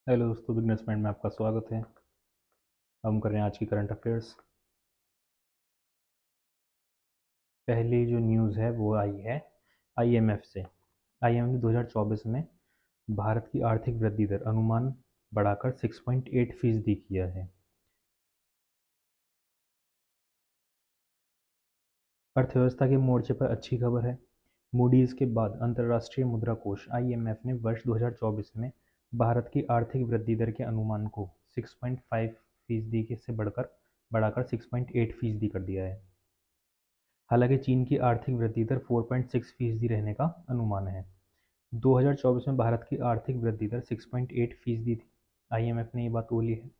Hello दोस्तों, business mind में आपका स्वागत है। हम कर रहे हैं आज की करंट अफेयर्स। पहली जो न्यूज़ है वो आई है आईएमएफ से। आईएमएफ ने 2024 में भारत की आर्थिक वृद्धि दर अनुमान बढ़ाकर 6.8% किया है। अर्थव्यवस्था के मोर्चे पर अच्छी खबर है। मूडीज के बाद अंतर्राष्ट्रीय मुद्रा कोष आईएमएफ ने वर्ष 2024 में भारत की आर्थिक वृद्धि दर के अनुमान को 6.5% के से बढ़ाकर 6.8% कर दिया है। हालांकि चीन की आर्थिक वृद्धि दर 4.6% रहने का अनुमान है। 2024 में भारत की आर्थिक वृद्धि दर 6.8% थी। आईएमएफ ने ये बात बोली है।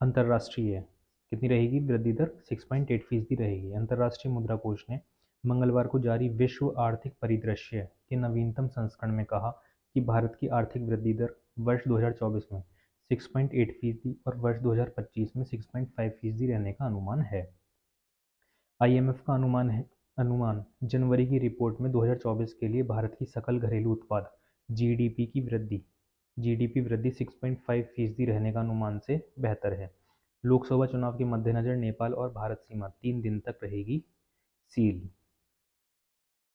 अंतर्राष्ट्रीय कितनी रहेगी वृद्धि दर? 6.8% रहेगी। अंतर्राष्ट्रीय मुद्रा कोष ने मंगलवार को जारी विश्व आर्थिक परिदृश्य के नवीनतम संस्करण में कहा कि भारत की आर्थिक वृद्धि दर वर्ष 2024 में 6.8% और वर्ष 2025 में 6.5% रहने का अनुमान है। आईएमएफ का अनुमान जनवरी की रिपोर्ट में 2024 के लिए भारत की सकल घरेलू उत्पाद जीडीपी वृद्धि 6.5% रहने का अनुमान से बेहतर है। लोकसभा चुनाव के मद्देनजर नेपाल और भारत सीमा 3 दिन तक रहेगी सील।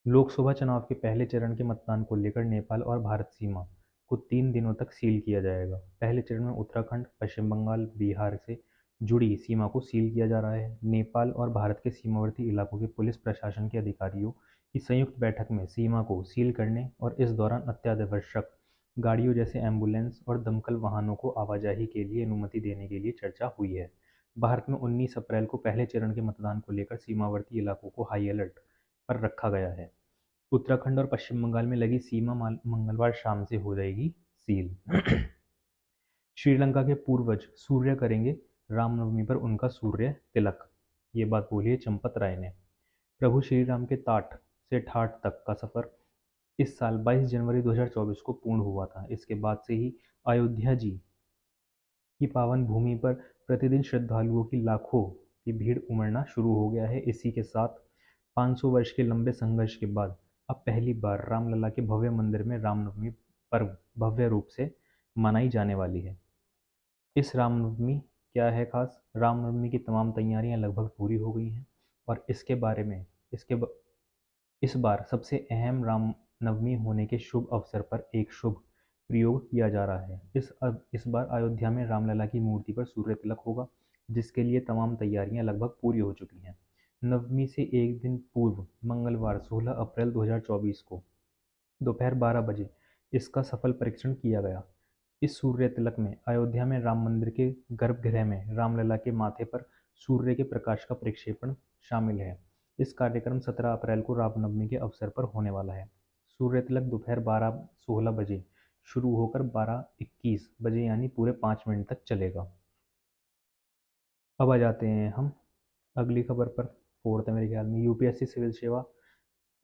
लोकसभा चुनाव के पहले चरण के मतदान को लेकर नेपाल और भारत सीमा को 3 दिनों तक सील किया जाएगा। पहले चरण में उत्तराखंड, पश्चिम बंगाल, बिहार से जुड़ी सीमा को सील किया जा रहा है। नेपाल और भारत के सीमावर्ती इलाकों के पुलिस प्रशासन के अधिकारियों की संयुक्त बैठक में सीमा को सील करने और इस दौरान अत्यावश्यक गाड़ियों जैसे एम्बुलेंस और दमकल वाहनों को आवाजाही के लिए अनुमति देने के लिए चर्चा हुई है। भारत में 19 अप्रैल को पहले चरण के मतदान को लेकर सीमावर्ती इलाकों को हाई अलर्ट पर रखा गया है। उत्तराखंड और पश्चिम बंगाल में लगी सीमा मंगलवार शाम से हो जाएगी सील। श्रीलंका के पूर्वज सूर्य करेंगे रामनवमी पर उनका सूर्य तिलक, ये बात बोली है चंपत राय ने। प्रभु श्री राम के टाट से ठाठ तक का सफर इस साल 22 जनवरी 2024 को पूर्ण हुआ था। इसके बाद से ही अयोध्या जी की पावन भूमि पर प्रतिदिन श्रद्धालुओं की लाखों की भीड़ उमड़ना शुरू हो गया है। इसी के साथ 500 वर्ष के लंबे संघर्ष के बाद अब पहली बार रामलला के भव्य मंदिर में रामनवमी पर्व भव्य रूप से मनाई जाने वाली है। इस रामनवमी क्या है खास? रामनवमी की तमाम तैयारियां लगभग पूरी हो गई हैं और इसके बारे में इसके ब, इस बार सबसे अहम रामनवमी होने के शुभ अवसर पर एक शुभ प्रयोग किया जा रहा है। इस बार अयोध्या में रामलला की मूर्ति पर सूर्य तिलक होगा, जिसके लिए तमाम तैयारियां लगभग पूरी हो चुकी हैं। नवमी से एक दिन पूर्व मंगलवार 16 अप्रैल 2024 को दोपहर 12 बजे इसका सफल परीक्षण किया गया। इस सूर्य तिलक में अयोध्या में राम मंदिर के गर्भगृह में रामलला के माथे पर सूर्य के प्रकाश का प्रक्षेपण शामिल है। इस कार्यक्रम 17 अप्रैल को रामनवमी के अवसर पर होने वाला है। सूर्य तिलक दोपहर 12:16 बजे शुरू होकर 12:21 बजे यानी पूरे 5 मिनट तक चलेगा। अब आ जाते हैं हम अगली खबर पर। फोर्थ है मेरे ख्याल में। यूपीएससी सिविल सेवा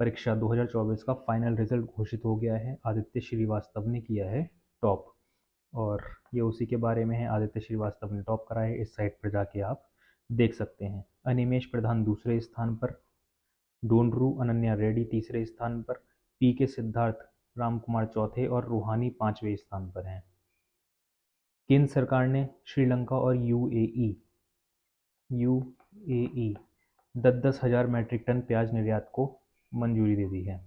परीक्षा 2024 का फाइनल रिजल्ट घोषित हो गया है। आदित्य श्रीवास्तव ने किया है टॉप और ये उसी के बारे में है। आदित्य श्रीवास्तव ने टॉप करा है। इस साइट पर जाके आप देख सकते हैं। अनिमेश प्रधान दूसरे स्थान पर, डोंडरू अनन्या रेड्डी तीसरे स्थान पर, पी के सिद्धार्थ राम कुमार चौथे और रूहानी 5वें स्थान पर हैं। केंद्र सरकार ने श्रीलंका और यूएई 10-10 हज़ार मैट्रिक टन प्याज निर्यात को मंजूरी दे दी है।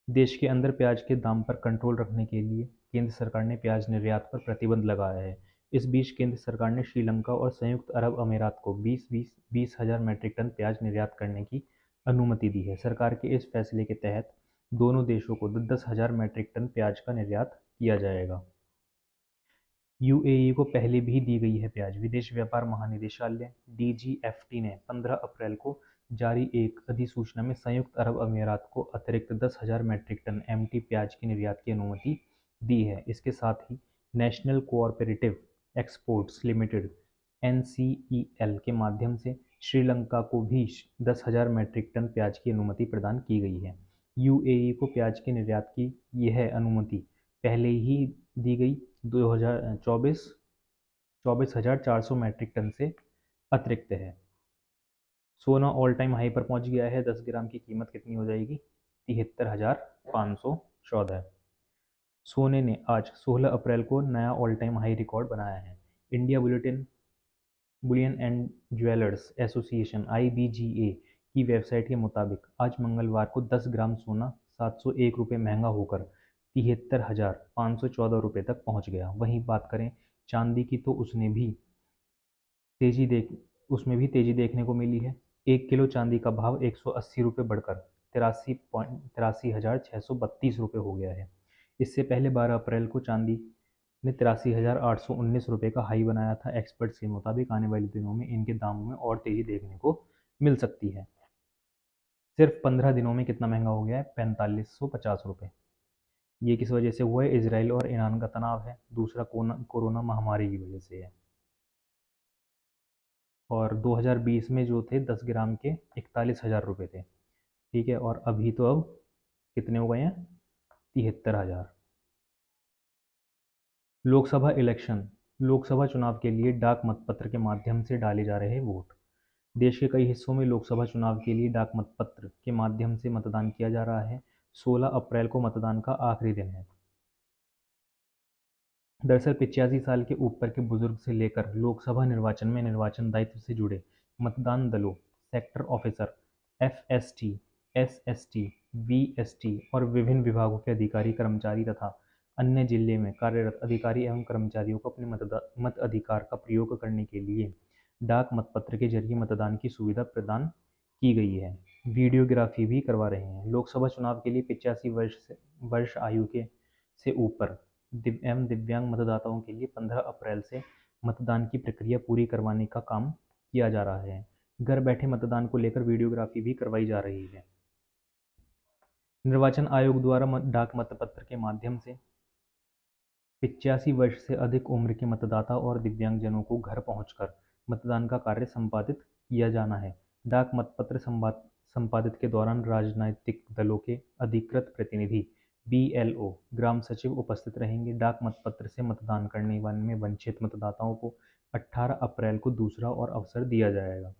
देश के अंदर प्याज के दाम पर कंट्रोल रखने के लिए केंद्र सरकार ने प्याज निर्यात पर प्रतिबंध लगाया है। इस बीच केंद्र सरकार ने श्रीलंका और संयुक्त अरब अमीरात को 20 हज़ार मैट्रिक टन प्याज निर्यात करने की अनुमति दी है। सरकार के इस फैसले के तहत दोनों देशों को 10-10 हज़ार मैट्रिक टन प्याज का निर्यात किया जाएगा। यूएई को पहले भी दी गई है प्याज। विदेश व्यापार महानिदेशालय डीजीएफटी ने 15 अप्रैल को जारी एक अधिसूचना में संयुक्त अरब अमीरात को अतिरिक्त 10,000 मैट्रिक टन एमटी प्याज की निर्यात की अनुमति दी है। इसके साथ ही national cooperative exports limited NCEL के माध्यम से श्रीलंका को भी 10,000 मैट्रिक टन प्याज की अनुमति प्रदान की गई है। यूएई को प्याज के निर्यात की यह अनुमति पहले ही दी गई 24,400 मैट्रिक टन से अतिरिक्त है। सोना ऑल टाइम हाई पर पहुंच गया है। 10 ग्राम की कीमत कितनी हो जाएगी? 73,514। सोने ने आज 16 अप्रैल को नया ऑल टाइम हाई रिकॉर्ड बनाया है। India Boolean and jewellers association (IBGA) की वेबसाइट के मुताबिक आज मंगलवार को 10 ग्राम सोना 701 रुपये महंगा होकर 73,514 रुपये तक पहुंच गया। वहीं बात करें चांदी की तो उसमें भी तेजी देखने को मिली है। 1 किलो चांदी का भाव 180 रुपये बढ़कर 83,632 रुपये हो गया है। इससे पहले 12 अप्रैल को चांदी ने 83,819 रुपये का हाई बनाया था। एक्सपर्ट्स के मुताबिक आने वाले दिनों में इनके दामों में और तेजी देखने को मिल सकती है। सिर्फ 15 दिनों में कितना महंगा हो गया है? 4550 रुपये। ये किस वजह से हुआ है? इसराइल और ईरान का तनाव है। दूसरा कोरोना महामारी की वजह से है। और 2020 में जो थे 10 ग्राम के 41,000 रुपये थे, ठीक है। और अभी तो अब कितने हो गए हैं? 73,000। लोकसभा इलेक्शन। लोकसभा चुनाव के लिए डाक मतपत्र के माध्यम से डाले जा रहे वोट। देश के कई हिस्सों में लोकसभा चुनाव के लिए डाक मतपत्र के माध्यम से मतदान किया जा रहा है। 16 अप्रैल को मतदान का आखिरी दिन है। दरअसल 85 साल के ऊपर के बुजुर्ग से लेकर लोकसभा निर्वाचन में निर्वाचन दायित्व से जुड़े मतदान दलों, sector officer, FST, SST, VST और विभिन्न विभागों के अधिकारी कर्मचारी तथा अन्य जिले में कार्यरत अधिकारी एवं कर्मचारियों को अपने मताधिकार का प्रयोग करने के लिए डाक मतपत्र के जरिए मतदान की सुविधा प्रदान की गई है। वीडियोग्राफी भी करवा रहे हैं। लोकसभा चुनाव के लिए 85 वर्ष आयु के से ऊपर एवं दिव्यांग मतदाताओं के लिए 15 अप्रैल से मतदान की प्रक्रिया पूरी करवाने का काम किया जा रहा है। घर बैठे मतदान को लेकर वीडियोग्राफी भी करवाई जा रही है। निर्वाचन आयोग द्वारा डाक मतपत्र के माध्यम से 85 वर्ष से अधिक उम्र के मतदाता और दिव्यांगजनों को घर पहुंचकर मतदान का कार्य संपादित किया जाना है। डाक मतपत्र संपादित के दौरान राजनीतिक दलों के अधिकृत प्रतिनिधि BLO ग्राम सचिव उपस्थित रहेंगे। डाक मतपत्र से मतदान करने में वंचित मतदाताओं को 18 अप्रैल को दूसरा और अवसर दिया जाएगा।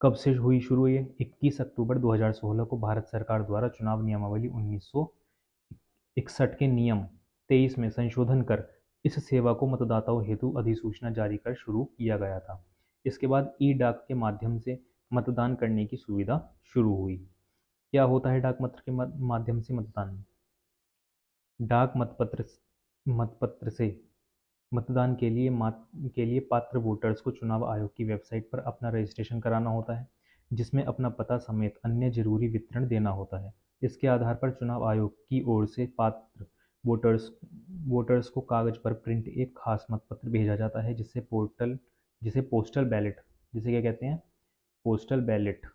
कब से हुई शुरू? ये 21 अक्टूबर 2016 को भारत सरकार द्वारा चुनाव नियमावली 1961 के नियम 23 में संशोधन कर इस सेवा को मतदाताओं हेतु अधिसूचना जारी कर शुरू किया गया था। इसके बाद डाक के माध्यम से मतदान करने की सुविधा शुरू हुई। क्या होता है डाक मतपत्र के माध्यम से मतदान? डाक मतपत्र से मतदान के लिए पात्र वोटर्स को चुनाव आयोग की वेबसाइट पर अपना रजिस्ट्रेशन कराना होता है, जिसमें अपना पता समेत अन्य जरूरी विवरण देना होता है। इसके आधार पर चुनाव आयोग की ओर से पात्र वोटर्स को कागज पर प्रिंट एक खास मतपत्र भेजा जाता है, जिसे पोस्टल बैलेट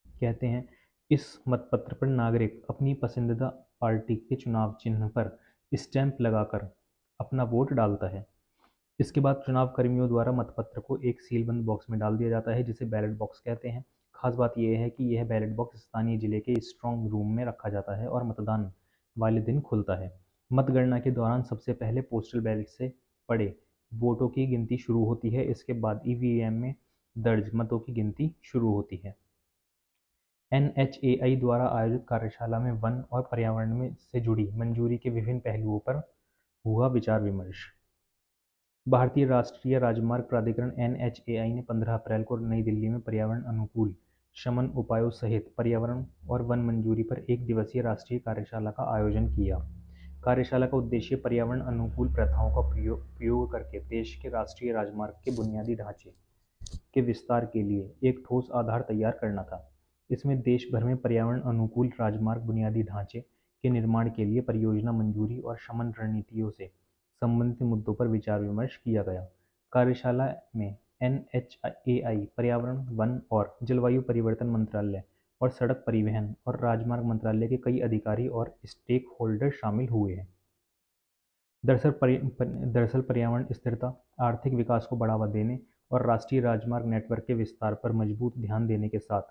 कहते हैं। इस मतपत्र पर नागरिक अपनी पसंदीदा पार्टी के चुनाव चिन्ह पर स्टैंप लगाकर अपना वोट डालता है। इसके बाद चुनाव कर्मियों द्वारा मतपत्र को एक सीलबंद बॉक्स में डाल दिया जाता है, जिसे बैलेट बॉक्स कहते हैं। खास बात यह है कि यह बैलेट बॉक्स स्थानीय जिले के स्ट्रांग रूम में रखा जाता है और मतदान वाले दिन खुलता है। मतगणना के दौरान सबसे पहले पोस्टल बैलेट से पड़े वोटों की गिनती शुरू होती है। इसके बाद EVM में दर्ज मतों की गिनती शुरू होती है। NHAI द्वारा आयोजित कार्यशाला में वन और पर्यावरण में से जुड़ी मंजूरी के विभिन्न पहलुओं पर हुआ विचार विमर्श। भारतीय राष्ट्रीय राजमार्ग प्राधिकरण NHAI ने 15 अप्रैल को नई दिल्ली में पर्यावरण अनुकूल शमन उपायों सहित पर्यावरण और वन मंजूरी पर एक दिवसीय राष्ट्रीय कार्यशाला का आयोजन किया। कार्यशाला का उद्देश्य पर्यावरण अनुकूल प्रथाओं का प्रयोग करके देश के राष्ट्रीय राजमार्ग के बुनियादी ढांचे के विस्तार के लिए एक ठोस आधार तैयार करना था। इसमें देश भर में पर्यावरण अनुकूल राजमार्ग बुनियादी ढांचे के निर्माण के लिए परियोजना मंजूरी और शमन रणनीतियों से संबंधित मुद्दों पर विचार विमर्श किया गया। कार्यशाला में NHAI, पर्यावरण, वन और जलवायु परिवर्तन मंत्रालय और सड़क परिवहन और राजमार्ग मंत्रालय के कई अधिकारी और स्टेक होल्डर शामिल हुए हैं। दरअसल पर्यावरण स्थिरता, आर्थिक विकास को बढ़ावा देने और राष्ट्रीय राजमार्ग नेटवर्क के विस्तार पर मजबूत ध्यान देने के साथ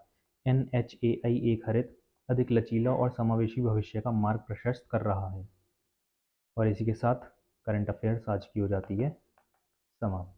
NHAI एक हरित, अधिक लचीला और समावेशी भविष्य का मार्ग प्रशस्त कर रहा है। और इसी के साथ करंट अफेयर्स आज की हो जाती है समाप्त।